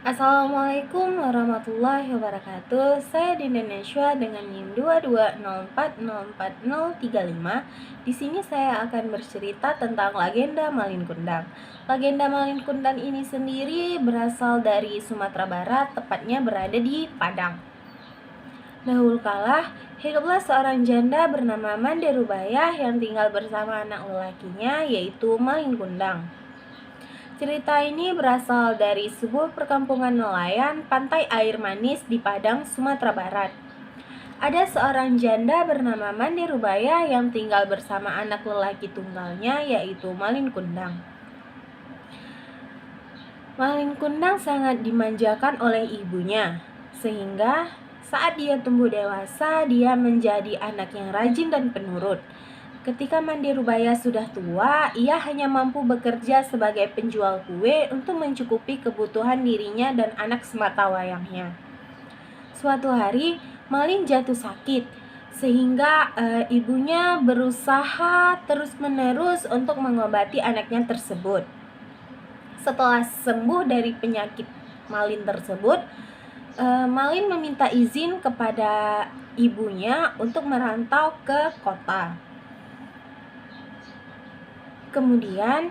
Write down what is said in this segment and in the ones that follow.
Assalamualaikum warahmatullahi wabarakatuh. Saya di Indonesia dengan NIM 22040435. Di sini saya akan bercerita tentang legenda Malin Kundang. Legenda Malin Kundang ini sendiri berasal dari Sumatera Barat, tepatnya berada di Padang. Dahulu kala, hiduplah seorang janda bernama Mande Rubayah yang tinggal bersama anak lelakinya, yaitu Malin Kundang. Cerita ini berasal dari sebuah perkampungan nelayan pantai air manis di Padang, Sumatera Barat. Ada seorang janda bernama Mande Rubayah yang tinggal bersama anak lelaki tunggalnya, yaitu Malin Kundang. Malin Kundang sangat dimanjakan oleh ibunya, sehingga saat dia tumbuh dewasa, dia menjadi anak yang rajin dan penurut. Ketika Mande Rubayah sudah tua, ia hanya mampu bekerja sebagai penjual kue untuk mencukupi kebutuhan dirinya dan anak sematawayangnya. Suatu hari, Malin jatuh sakit, sehingga ibunya berusaha terus-menerus untuk mengobati anaknya tersebut. Setelah sembuh dari penyakit Malin tersebut, Malin meminta izin kepada ibunya untuk merantau ke kota. Kemudian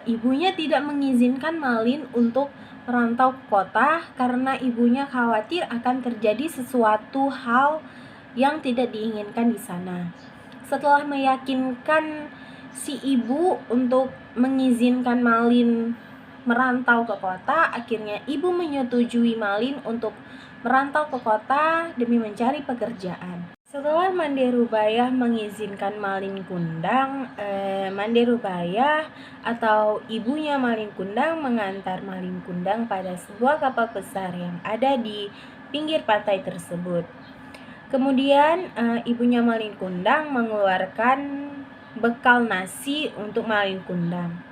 ibunya tidak mengizinkan Malin untuk merantau ke kota karena ibunya khawatir akan terjadi sesuatu hal yang tidak diinginkan di sana. Setelah meyakinkan si ibu untuk mengizinkan Malin merantau ke kota, akhirnya ibu menyetujui Malin untuk merantau ke kota demi mencari pekerjaan. Setelah Mande Rubayah mengizinkan Malin Kundang, Mande Rubayah atau ibunya Malin Kundang mengantar Malin Kundang pada sebuah kapal besar yang ada di pinggir pantai tersebut. Kemudian ibunya Malin Kundang mengeluarkan bekal nasi untuk Malin Kundang.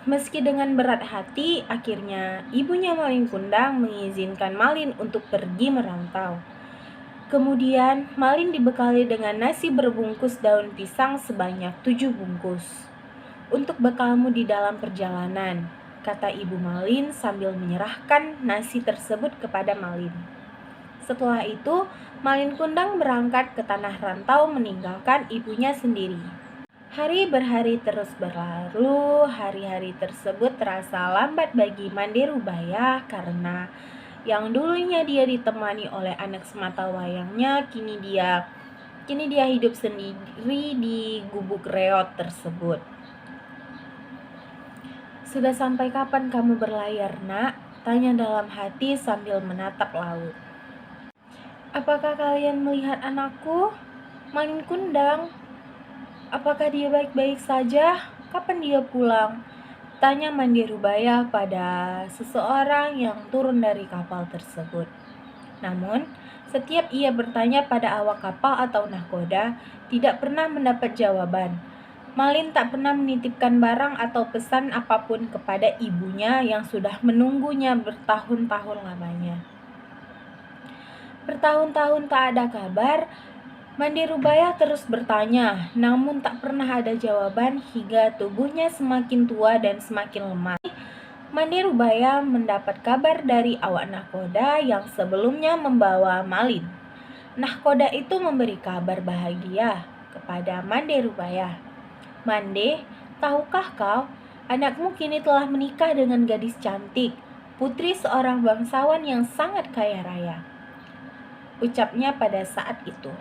Meski dengan berat hati, akhirnya ibunya Malin Kundang mengizinkan Malin untuk pergi merantau. Kemudian Malin dibekali dengan nasi berbungkus daun pisang sebanyak 7 bungkus. Untuk bekalmu di dalam perjalanan, kata ibu Malin sambil menyerahkan nasi tersebut kepada Malin. Setelah itu, Malin Kundang berangkat ke tanah rantau meninggalkan ibunya sendiri. Hari berhari terus berlalu, hari-hari tersebut terasa lambat bagi Mande Rubayah karena yang dulunya dia ditemani oleh anak sematawayangnya, kini dia hidup sendiri di gubuk reot tersebut. Sudah sampai kapan kamu berlayar, nak? Tanya dalam hati sambil menatap laut. Apakah kalian melihat anakku, Malin Kundang? Apakah dia baik-baik saja? Kapan dia pulang? Tanya Mande Rubayah pada seseorang yang turun dari kapal tersebut. Namun, setiap ia bertanya pada awak kapal atau nahkoda, tidak pernah mendapat jawaban. Malin tak pernah menitipkan barang atau pesan apapun kepada ibunya yang sudah menunggunya bertahun-tahun lamanya. Bertahun-tahun tak ada kabar. Mande Rubayah terus bertanya, namun tak pernah ada jawaban hingga tubuhnya semakin tua dan semakin lemah. Mande Rubayah mendapat kabar dari awak nahkoda yang sebelumnya membawa Malin. Nahkoda itu memberi kabar bahagia kepada Mande Rubayah. Mande, tahukah kau, anakmu kini telah menikah dengan gadis cantik, putri seorang bangsawan yang sangat kaya raya. Ucapnya pada saat itu.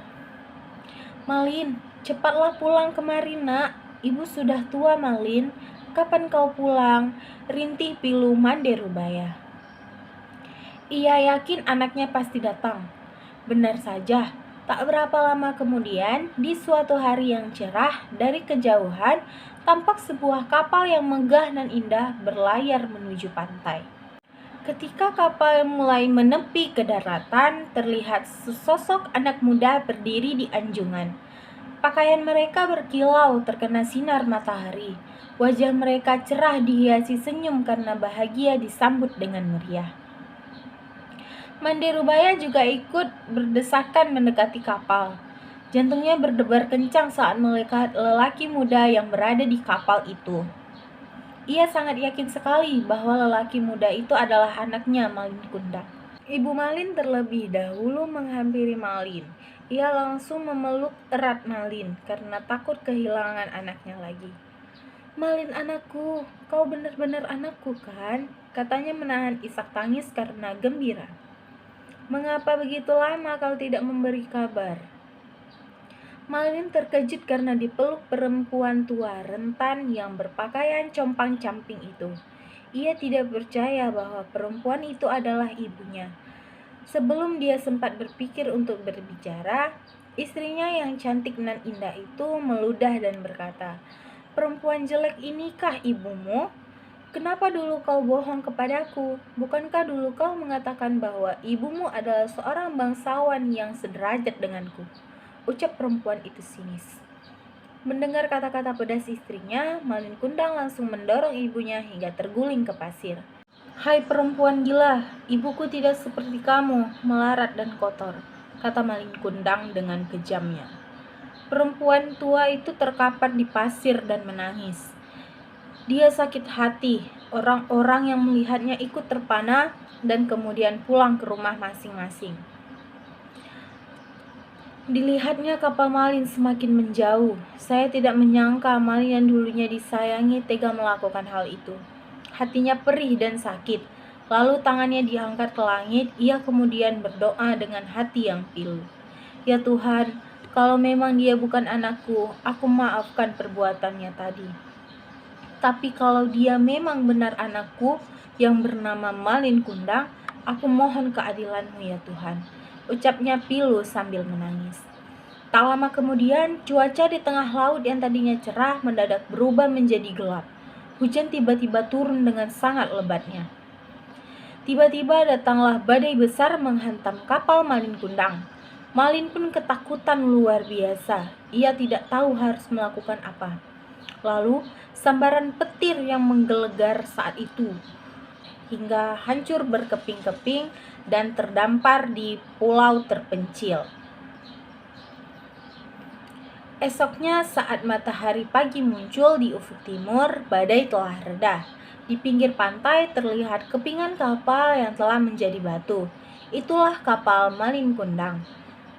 Malin, cepatlah pulang kemari, nak. Ibu sudah tua, Malin. Kapan kau pulang? Rintih pilu Mande Rubayah. Ia yakin anaknya pasti datang. Benar saja, tak berapa lama kemudian, di suatu hari yang cerah, dari kejauhan, tampak sebuah kapal yang megah dan indah berlayar menuju pantai. Ketika kapal mulai menepi ke daratan, terlihat sesosok anak muda berdiri di anjungan. Pakaian mereka berkilau terkena sinar matahari. Wajah mereka cerah dihiasi senyum karena bahagia disambut dengan meriah. Mande Rubayah juga ikut berdesakan mendekati kapal. Jantungnya berdebar kencang saat melihat lelaki muda yang berada di kapal itu. Ia sangat yakin sekali bahwa lelaki muda itu adalah anaknya, Malin Kundang. Ibu Malin terlebih dahulu menghampiri Malin. Ia langsung memeluk erat Malin karena takut kehilangan anaknya lagi. "Malin anakku, kau benar-benar anakku kan?" katanya menahan isak tangis karena gembira. "Mengapa begitu lama kau tidak memberi kabar?" Malin terkejut karena dipeluk perempuan tua rentan yang berpakaian compang-camping itu. Ia tidak percaya bahwa perempuan itu adalah ibunya. Sebelum dia sempat berpikir untuk berbicara, istrinya yang cantik dan indah itu meludah dan berkata, "Perempuan jelek inikah ibumu? Kenapa dulu kau bohong kepadaku? Bukankah dulu kau mengatakan bahwa ibumu adalah seorang bangsawan yang sederajat denganku?" Ucap perempuan itu sinis. Mendengar kata-kata pedas istrinya, Malin Kundang langsung mendorong ibunya hingga terguling ke pasir. "Hai perempuan gila, ibuku tidak seperti kamu, melarat dan kotor," kata Malin Kundang dengan kejamnya. Perempuan tua itu terkapar di pasir dan menangis. Dia sakit hati, orang-orang yang melihatnya ikut terpana dan kemudian pulang ke rumah masing-masing. Dilihatnya kapal Malin semakin menjauh. Saya tidak menyangka Malin yang dulunya disayangi tega melakukan hal itu. Hatinya perih dan sakit. Lalu tangannya diangkat ke langit. Ia kemudian berdoa dengan hati yang pilu. "Ya Tuhan, kalau memang dia bukan anakku, aku maafkan perbuatannya tadi. Tapi kalau dia memang benar anakku yang bernama Malin Kundang, aku mohon keadilan-Mu ya Tuhan," ucapnya pilu sambil menangis. Tak lama kemudian, cuaca di tengah laut yang tadinya cerah mendadak berubah menjadi gelap. Hujan tiba-tiba turun dengan sangat lebatnya. Tiba-tiba datanglah badai besar menghantam kapal Malin Kundang. Malin pun ketakutan luar biasa. Ia tidak tahu harus melakukan apa. Lalu, sambaran petir yang menggelegar saat itu hingga hancur berkeping-keping dan terdampar di pulau terpencil. Esoknya saat matahari pagi muncul di ufuk timur, badai telah reda. Di pinggir pantai terlihat kepingan kapal yang telah menjadi batu. Itulah kapal Malin Kundang.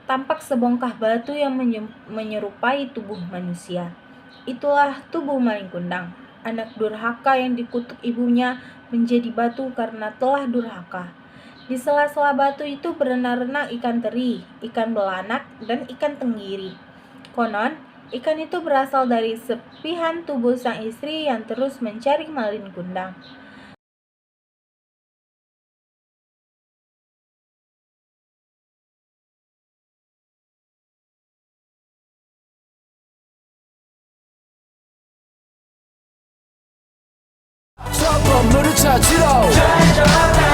Tampak sebongkah batu yang menyerupai tubuh manusia. Itulah tubuh Malin Kundang, anak durhaka yang dikutuk ibunya menjadi batu karena telah durhaka. Di sela-sela batu itu berenang-renang ikan teri, ikan belanak, dan ikan tenggiri. Konon, ikan itu berasal dari sepihan tubuh sang istri yang terus mencari Malin Kundang. 저 건물을 찾으러